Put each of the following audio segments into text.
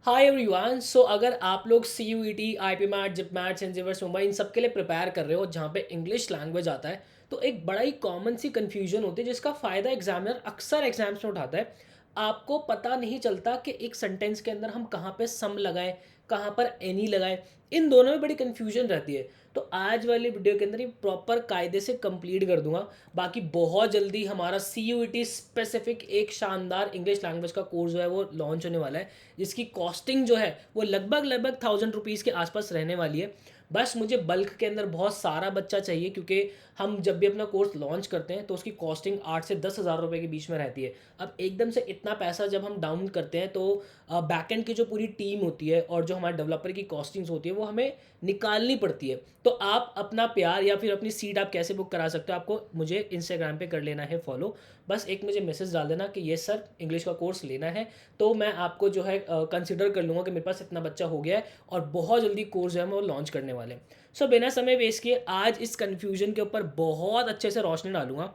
Hi everyone. सो अगर आप लोग C U E T I P MAT JIP MAT saint Xavier's Mumbai इन सब के लिए प्रिपेयर कर रहे हो जहाँ पे इंग्लिश लैंग्वेज आता है, तो एक बड़ा ही कॉमन सी कन्फ्यूजन होती है जिसका फ़ायदा एग्जामिनर अक्सर एग्जाम्स में उठाता है। आपको पता नहीं चलता कि एक सेंटेंस के अंदर हम कहाँ पे सम लगाएं, कहाँ पर एनी लगाएं। इन दोनों में बड़ी कन्फ्यूजन रहती है। तो आज वाली वीडियो के अंदर ही प्रॉपर कायदे से कंप्लीट कर दूंगा। बाकी बहुत जल्दी हमारा सी यू ई टी स्पेसिफिक एक शानदार इंग्लिश लैंग्वेज का कोर्स जो है वो लॉन्च होने वाला है, जिसकी कॉस्टिंग जो है वो लगभग लगभग 1000 रुपीज़ के आसपास रहने वाली है। बस मुझे बल्क के अंदर बहुत सारा बच्चा चाहिए, क्योंकि हम जब भी अपना कोर्स लॉन्च करते हैं तो उसकी कॉस्टिंग 8 से 10 हज़ार रुपये के बीच में रहती है। अब एकदम से इतना पैसा जब हम डाउन करते हैं तो बैकएंड की जो पूरी टीम होती है और जो हमारे डेवलपर की कॉस्टिंग्स होती है वो हमें निकालनी पड़ती है। तो आप अपना प्यार या फिर अपनी सीट आप कैसे बुक करा सकते हो, आपको मुझे इंस्टाग्राम पे कर लेना है फॉलो। बस एक मुझे मैसेज डाल देना कि ये सर इंग्लिश का कोर्स लेना है, तो मैं आपको जो है कंसिडर कर लूँगा कि मेरे पास इतना बच्चा हो गया है और बहुत जल्दी कोर्स जो है वो लॉन्च करने वाले हैं। सो बिना समय वेस्ट किए आज इस कन्फ्यूजन के ऊपर बहुत अच्छे से रोशनी डालूंगा।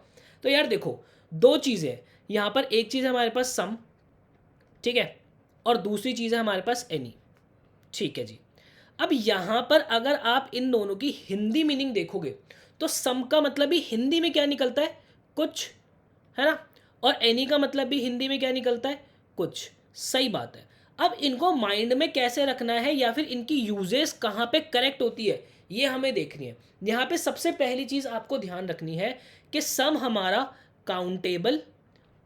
तो यार देखो, दो चीज़ें हैं यहाँ पर। एक चीज़ है हमारे पास सम, ठीक है, और दूसरी चीज़ है हमारे पास एनी। ठीक है जी। अब यहाँ पर अगर आप इन दोनों की हिंदी मीनिंग देखोगे तो सम का मतलब भी हिंदी में क्या निकलता है, कुछ, है ना। और एनी का मतलब भी हिंदी में क्या निकलता है, कुछ। सही बात है। अब इनको माइंड में कैसे रखना है या फिर इनकी यूजेस कहाँ पे करेक्ट होती है ये हमें देखनी है। यहाँ पे सबसे पहली चीज़ आपको ध्यान रखनी है कि सम हमारा काउंटेबल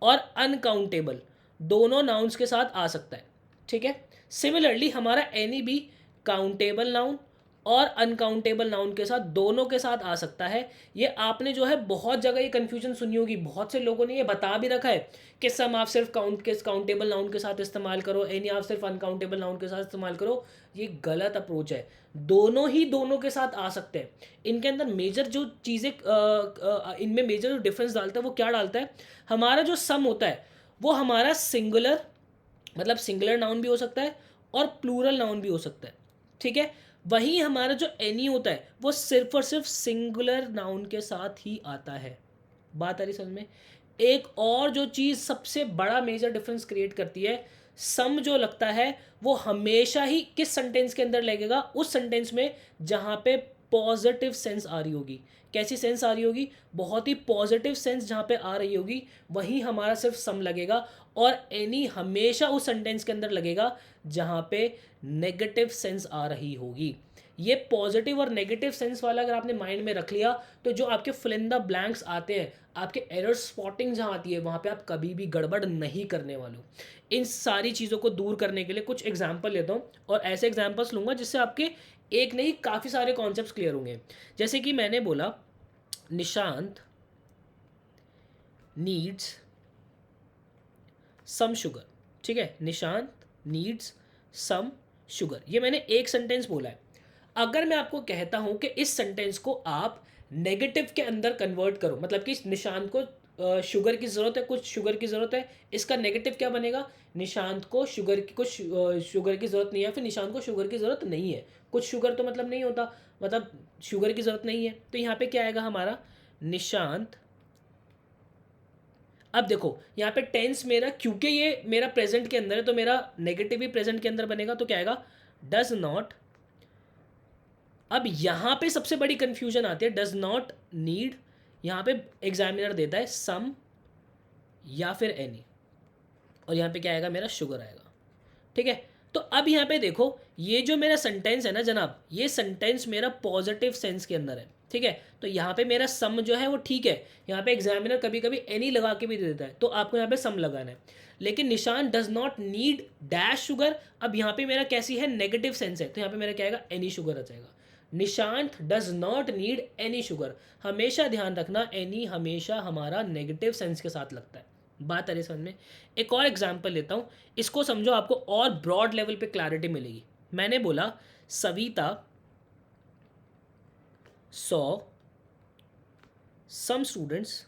और अनकाउंटेबल दोनों नाउन्स के साथ आ सकता है, ठीक है। सिमिलरली हमारा एनी भी काउंटेबल नाउन और अनकाउंटेबल नाउन के साथ दोनों के साथ आ सकता है। ये आपने जो है बहुत जगह ये कन्फ्यूजन सुनी होगी, बहुत से लोगों ने ये बता भी रखा है कि सम आप सिर्फ काउंटेबल नाउन के साथ इस्तेमाल करो, एनी आप सिर्फ अनकाउंटेबल नाउन के साथ इस्तेमाल करो। ये गलत अप्रोच है। दोनों ही दोनों के साथ आ सकते हैं। इनके अंदर मेजर जो चीज़ें इनमें मेजर जो डिफरेंस डालता है वो क्या डालता है, हमारा जो सम होता है वो हमारा सिंगुलर, मतलब सिंगुलर नाउन भी हो सकता है और प्लूरल नाउन भी हो सकता है, ठीक है। वहीं हमारा जो एनी होता है वो सिर्फ और सिर्फ सिंगुलर नाउन के साथ ही आता है। बात आ रही समझ में। एक और जो चीज़ सबसे बड़ा मेजर डिफरेंस क्रिएट करती है, सम जो लगता है वो हमेशा ही किस सेंटेंस के अंदर लगेगा, उस सेंटेंस में जहाँ पे पॉजिटिव सेंस आ रही होगी। कैसी सेंस आ रही होगी, बहुत ही पॉजिटिव सेंस जहाँ पे आ रही होगी वहीं हमारा सिर्फ सम लगेगा। और एनी हमेशा उस सेंटेंस के अंदर लगेगा जहाँ पे नेगेटिव सेंस आ रही होगी। ये पॉजिटिव और नेगेटिव सेंस वाला अगर आपने माइंड में रख लिया तो जो आपके फिल इन द ब्लैंक्स आते हैं, आपके एरर स्पॉटिंग जहाँ आती है वहाँ पे आप कभी भी गड़बड़ नहीं करने वाले हो। इन सारी चीज़ों को दूर करने के लिए कुछ एग्जाम्पल लेता हूँ और ऐसे एग्जाम्पल्स लूँगा जिससे आपके एक नहीं काफ़ी सारे कॉन्सेप्ट्स क्लियर होंगे। जैसे कि मैंने बोला निशांत नीड्स सम शुगर, ठीक है। निशांत नीड्स सम शुगर, ये मैंने एक सेंटेंस बोला है। अगर मैं आपको कहता हूं कि इस सेंटेंस को आप नेगेटिव के अंदर कन्वर्ट करो, मतलब कि निशांत को शुगर की ज़रूरत है, कुछ शुगर की ज़रूरत है, इसका नेगेटिव क्या बनेगा, निशांत को शुगर की कुछ शुगर की ज़रूरत नहीं है, फिर निशांत को शुगर की ज़रूरत नहीं है। कुछ शुगर तो मतलब नहीं होता, मतलब शुगर की ज़रूरत नहीं है। तो यहाँ पे क्या आएगा हमारा, निशांत। अब देखो यहाँ पे टेंस मेरा, क्योंकि ये मेरा प्रेजेंट के अंदर है तो मेरा नेगेटिव भी प्रेजेंट के अंदर बनेगा, तो क्या आएगा, डज नॉट। अब यहाँ पे सबसे बड़ी कंफ्यूजन आती है, डज नॉट नीड, यहाँ पे एग्जामिनर देता है सम या फिर एनी, और यहाँ पे क्या आएगा, मेरा शुगर आएगा, ठीक है। तो अब यहाँ पे देखो, ये जो मेरा सेंटेंस है ना जनाब, ये सेंटेंस मेरा पॉजिटिव सेंस के अंदर है, ठीक है। तो यहाँ पे मेरा सम जो है वो ठीक है। यहाँ पे एग्जामिनर कभी कभी एनी लगा के भी दे देता है, तो आपको यहाँ पे सम लगाना है। लेकिन निशान does not need dash sugar, अब यहाँ पे मेरा कैसी है, नेगेटिव सेंस है, तो यहाँ पे मेरा क्या आएगा, एनी शुगर आ जाएगा। Nishant does not need any sugar, हमेशा ध्यान रखना एनी हमेशा हमारा नेगेटिव सेंस के साथ लगता है। बात आ रही समझ में। एक और एग्जांपल लेता हूँ, इसको समझो, आपको और ब्रॉड लेवल पे क्लैरिटी मिलेगी। मैंने बोला Savita saw some students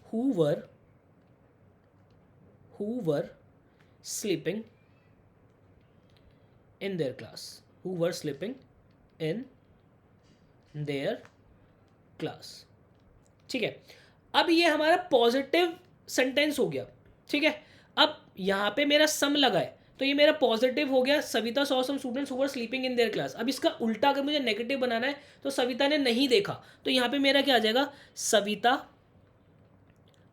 who were sleeping in their class, who were sleeping in their class, ठीक है। अब ये हमारा पॉजिटिव सेंटेंस हो गया, ठीक है। अब यहाँ पे मेरा सम लगा है तो ये मेरा पॉजिटिव हो गया, Savita saw some students who were sleeping in their class. अब इसका उल्टा अगर मुझे नेगेटिव बनाना है तो सविता ने नहीं देखा, तो यहाँ पे मेरा क्या आ जाएगा, सविता।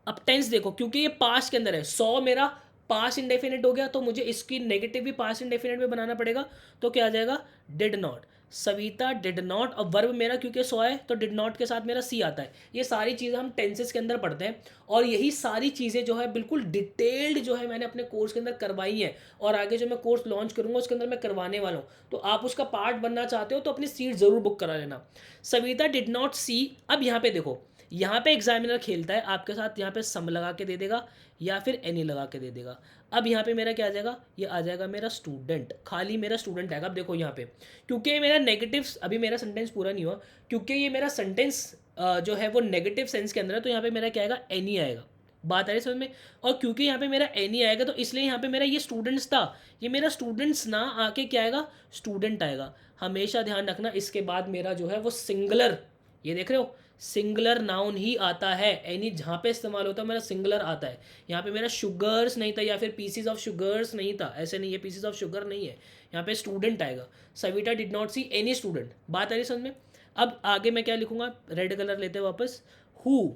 अब टेंस देखो, क्योंकि ये पास्ट के अंदर है, सॉ मेरा पास्ट इंडेफिनिट हो गया, तो मुझे इसकी नेगेटिव भी पास्ट इंडेफिनिट में बनाना पड़ेगा। तो क्या आ जाएगा, did not. Savita did not, और वर्ब मेरा क्योंकि सॉ है तो डिड नॉट के साथ मेरा सी आता है। ये सारी चीज़ें हम टेंसेस के अंदर पढ़ते हैं, और यही सारी चीज़ें जो है बिल्कुल डिटेल्ड जो है मैंने अपने कोर्स के अंदर करवाई हैं, और आगे जो मैं कोर्स लॉन्च करूँगा उसके अंदर मैं करवाने वाला हूँ। तो आप उसका पार्ट बनना चाहते हो तो अपनी सीट ज़रूर बुक करा लेना। सविता डिड नॉट सी। अब यहाँ पे देखो, यहाँ पे एग्जामिनर खेलता है आपके साथ, यहाँ पे सम लगा के दे देगा या फिर एनी लगा के दे देगा। अब यहाँ पे मेरा क्या आ जाएगा, ये आ जाएगा मेरा स्टूडेंट, खाली मेरा स्टूडेंट आएगा। अब देखो यहाँ पे, क्योंकि ये मेरा नेगेटिव, अभी मेरा सेंटेंस पूरा नहीं हुआ, क्योंकि ये मेरा सेंटेंस जो है वो नेगेटिव सेंस के अंदर है, तो यहाँ पे मेरा क्या आएगा, एनी आएगा। बात आ रही है समझ में। और क्योंकि यहाँ पे मेरा एनी आएगा तो इसलिए यहाँ पे मेरा ये स्टूडेंट्स था, ये मेरा स्टूडेंट्स ना आके क्या आएगा, स्टूडेंट आएगा। हमेशा ध्यान रखना, इसके बाद मेरा जो है वो सिंगुलर, ये देख रहे हो, सिंगुलर नाउन ही आता है। एनी जहाँ पे इस्तेमाल होता है मेरा सिंगुलर आता है। यहाँ पे मेरा शुगर्स नहीं था या फिर पीसीज ऑफ शुगर्स नहीं था, ऐसे नहीं है, पीसीज ऑफ शुगर नहीं है, यहाँ पे स्टूडेंट आएगा। Savita did not see any student. बात आ रही समझ में। अब आगे मैं क्या लिखूंगा, रेड कलर लेते वापस, हु।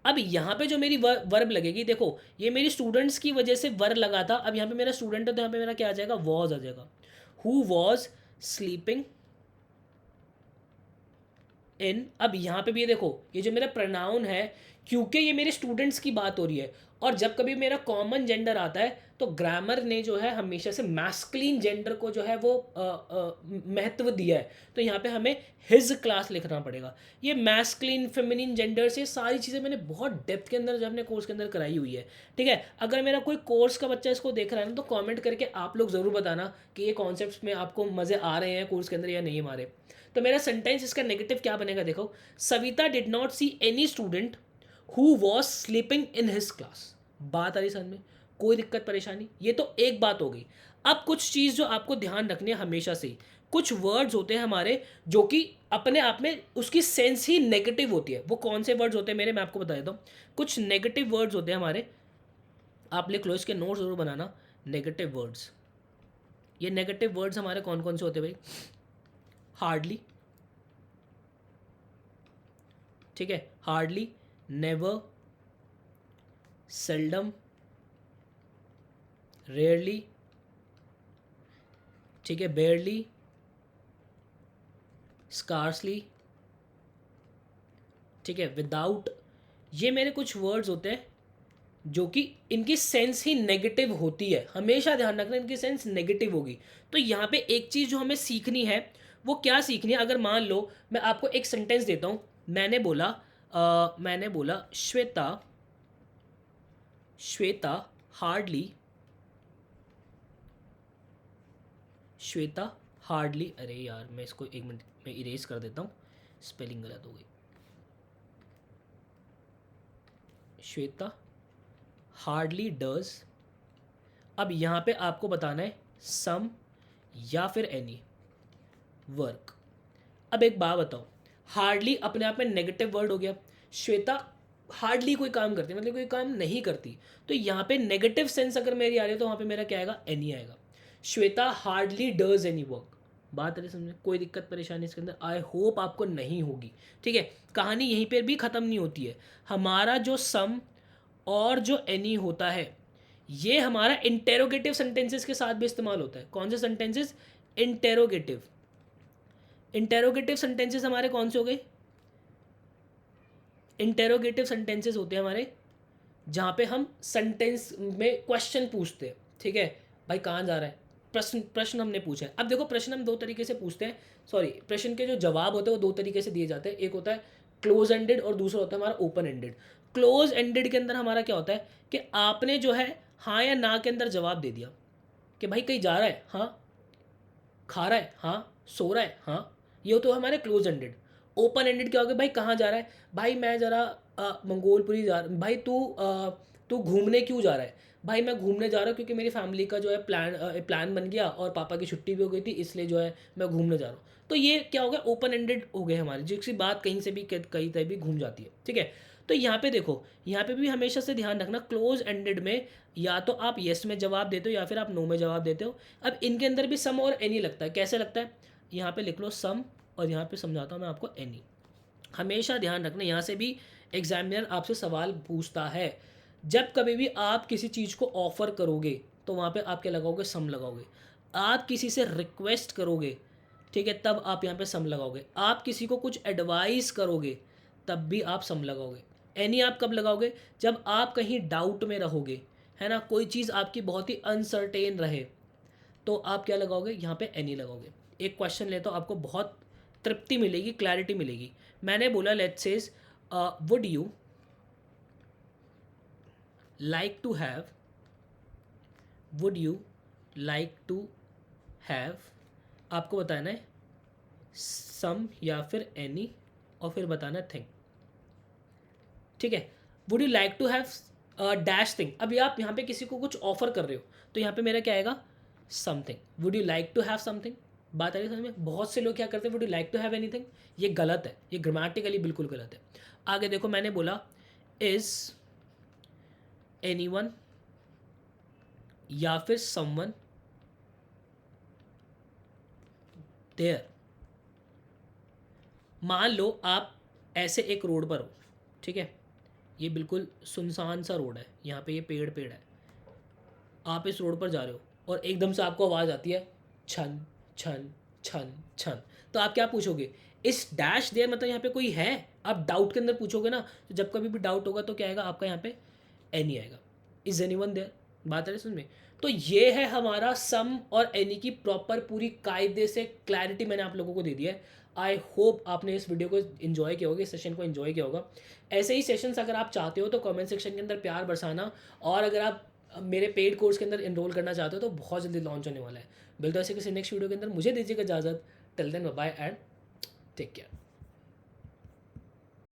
अब यहाँ पे जो मेरी वर्ब लगेगी, देखो ये मेरी स्टूडेंट्स की वजह से वर्ब लगा था, अब यहाँ पे मेरा स्टूडेंट है तो यहाँ पे मेरा क्या आ जाएगा, वॉज आ जाएगा। Who was sleeping in. अब यहाँ पे भी ये देखो, ये जो मेरा प्रोनाउन है, क्योंकि ये मेरे स्टूडेंट्स की बात हो रही है, और जब कभी मेरा कॉमन जेंडर आता है तो ग्रामर ने जो है हमेशा से मैस्कुलिन जेंडर को जो है वो महत्व दिया है, तो यहाँ पे हमें हिज क्लास लिखना पड़ेगा। ये मैस्कुलिन फेमिनिन जेंडर से सारी चीज़ें मैंने बहुत डेप्थ के अंदर जो अपने कोर्स के अंदर कराई हुई है। ठीक है, अगर मेरा कोई कोर्स का बच्चा इसको देख रहा है ना, तो कॉमेंट करके आप लोग ज़रूर बताना कि ये कॉन्सेप्ट में आपको मज़े आ रहे हैं कोर्स के अंदर या नहीं आ रहे। तो मेरा सेंटेंस इसका नेगेटिव क्या बनेगा, देखो, Savita did not see any student who was sleeping in his class. बात आ रही समझ में, कोई दिक्कत परेशानी, ये तो एक बात हो गई। अब कुछ चीज़ जो आपको ध्यान रखनी है हमेशा से, कुछ वर्ड्स होते हैं हमारे जो कि अपने आप में उसकी सेंस ही नेगेटिव होती है। वो कौन से वर्ड्स होते हैं मेरे, मैं आपको बता देता हूँ। कुछ नेगेटिव वर्ड्स होते हैं हमारे, आप लिख लो, इसके नोट जरूर बनाना। नेगेटिव वर्ड्स, ये नेगेटिव वर्ड्स हमारे कौन कौन से होते हैं भाई, हार्डली, ठीक है, हार्डली, नेवर, सेल्डम, रेयरली, ठीक है, बेयरली, स्कार्सली, ठीक है, विदाउट। ये मेरे कुछ वर्ड्स होते हैं जो कि इनकी सेंस ही नेगेटिव होती है, हमेशा ध्यान रखना इनकी सेंस नेगेटिव होगी। तो यहाँ पे एक चीज़ जो हमें सीखनी है, वो क्या सीखनी है, अगर मान लो मैं आपको एक सेंटेंस देता हूँ, मैंने बोला श्वेता, श्वेता हार्डली, श्वेता हार्डली, अरे यार मैं इसको एक मिनट में इरेज कर देता हूँ, स्पेलिंग गलत हो गई। Shweta hardly does. अब यहाँ पे आपको बताना है सम या फिर एनी वर्क। अब एक बात बताओ, हार्डली अपने आप में नेगेटिव वर्ड हो गया, श्वेता हार्डली कोई काम करती है मतलब कोई काम नहीं करती, तो यहाँ पे नेगेटिव सेंस अगर मेरी आ रही है तो वहाँ पे मेरा क्या आएगा, एनी आएगा। Shweta hardly does any work. बात है समझ, कोई दिक्कत परेशानी इसके अंदर आई होप आपको नहीं होगी। ठीक है, कहानी यहीं पर भी ख़त्म नहीं होती है। हमारा जो सम और जो एनी होता है, ये हमारा इंटेरोगेटिव सेंटेंसेस के साथ भी इस्तेमाल होता है। कौन से सेंटेंसेस, इंटेरोगेटिव। इंटेरोगेटिव सेंटेंसेस हमारे कौन से हो गए, इंटेरोगेटिव सेंटेंसेस होते हैं हमारे जहाँ पे हम सेंटेंस में क्वेश्चन पूछते हैं। ठीक है भाई, कहाँ जा रहा है, प्रश्न हमने पूछा है। अब देखो, प्रश्न हम दो तरीके से पूछते हैं, सॉरी, प्रश्न के जो जवाब होते हैं वो दो तरीके से दिए जाते हैं। एक होता है क्लोज एंडेड और दूसरा होता है हमारा ओपन एंडेड। क्लोज एंडेड के अंदर हमारा क्या होता है कि आपने जो है हाँ या ना के अंदर जवाब दे दिया कि भाई कहीं जा रहा है, हाँ, खा रहा है, हाँ, सो रहा है, हाँ, ये तो हमारे क्लोज एंडेड। ओपन एंडेड क्या हो गया, भाई कहाँ जा रहा है, भाई मैं ज़रा मंगोलपुरी जा रहा, भाई तू घूमने क्यों जा रहा है, भाई मैं घूमने जा रहा हूँ क्योंकि मेरी फैमिली का जो है प्लान बन गया और पापा की छुट्टी भी हो गई थी, इसलिए जो है मैं घूमने जा रहा हूँ। तो ये क्या हो गया, ओपन एंडेड हो गए हमारे, जिसकी बात कहीं से भी कहीं तक भी घूम जाती है। ठीक है, तो यहाँ पे देखो, यहाँ पे भी हमेशा से ध्यान रखना, क्लोज एंडेड में या तो आप येस में जवाब देते हो या फिर आप नो में जवाब देते हो। अब इनके अंदर भी सम और एनी लगता है। कैसे लगता है? यहाँ पे लिख लो सम और यहाँ पे समझाता हूँ मैं आपको एनी। हमेशा ध्यान रखना, यहाँ से भी एग्जामिनर आपसे सवाल पूछता है। जब कभी भी आप किसी चीज़ को ऑफर करोगे तो वहाँ पे आप क्या लगाओगे? सम लगाओगे। आप किसी से रिक्वेस्ट करोगे, ठीक है, तब आप यहाँ पे सम लगाओगे। आप किसी को कुछ एडवाइस करोगे तब भी आप सम लगाओगे। एनी आप कब लगाओगे? जब आप कहीं डाउट में रहोगे, है ना, कोई चीज़ आपकी बहुत ही अनसर्टेन रहे, तो आप क्या लगाओगे? यहाँ पे एनी लगाओगे। एक क्वेश्चन ले तो आपको बहुत तृप्ति मिलेगी, क्लैरिटी मिलेगी। मैंने बोला let's says would you like to have, would you like to have, आपको बताना है सम या फिर एनी और फिर बताना थिंग, ठीक है। Would you like to have dash thing. अभी आप यहाँ पे किसी को कुछ ऑफर कर रहे हो तो यहाँ पे मेरा क्या आएगा? Something. Would you like to have something. बात आ रही है समझ में? बहुत से लोग क्या करते हैं? Would you like to have anything. ये गलत है, ये ग्रामेटिकली बिल्कुल गलत है। आगे देखो, मैंने बोला इज एनीवन या फिर समवन देयर। मान लो आप ऐसे एक रोड पर हो, ठीक है, ये बिल्कुल सुनसान सा रोड है, यहाँ पे ये पेड़ पेड़ है, आप इस रोड पर जा रहे हो और एकदम से आपको आवाज़ आती है छन छन छन छन। तो आप क्या पूछोगे? इस डैश देयर मतलब यहाँ पे कोई है? आप डाउट के अंदर पूछोगे ना, तो जब कभी भी डाउट होगा तो क्या आएगा आपका? यहाँ पे एनी आएगा। Is anyone there. बात आ रही है समझ में? तो ये है हमारा सम और एनी की प्रॉपर पूरी कायदे से क्लैरिटी मैंने आप लोगों को दे दिया है। आई होप आपने इस वीडियो को इन्जॉय किया होगा, इस सेशन को इन्जॉय किया होगा। ऐसे ही सेशंस अगर आप चाहते हो तो कमेंट सेक्शन के अंदर प्यार बरसाना, और अगर आप मेरे पेड कोर्स के अंदर इनरोल करना चाहते हो तो बहुत जल्दी लॉन्च होने वाला है। मिलता है ऐसे किसी नेक्स्ट वीडियो के अंदर। मुझे दीजिएगा इजाज़त। Till then bye and take care.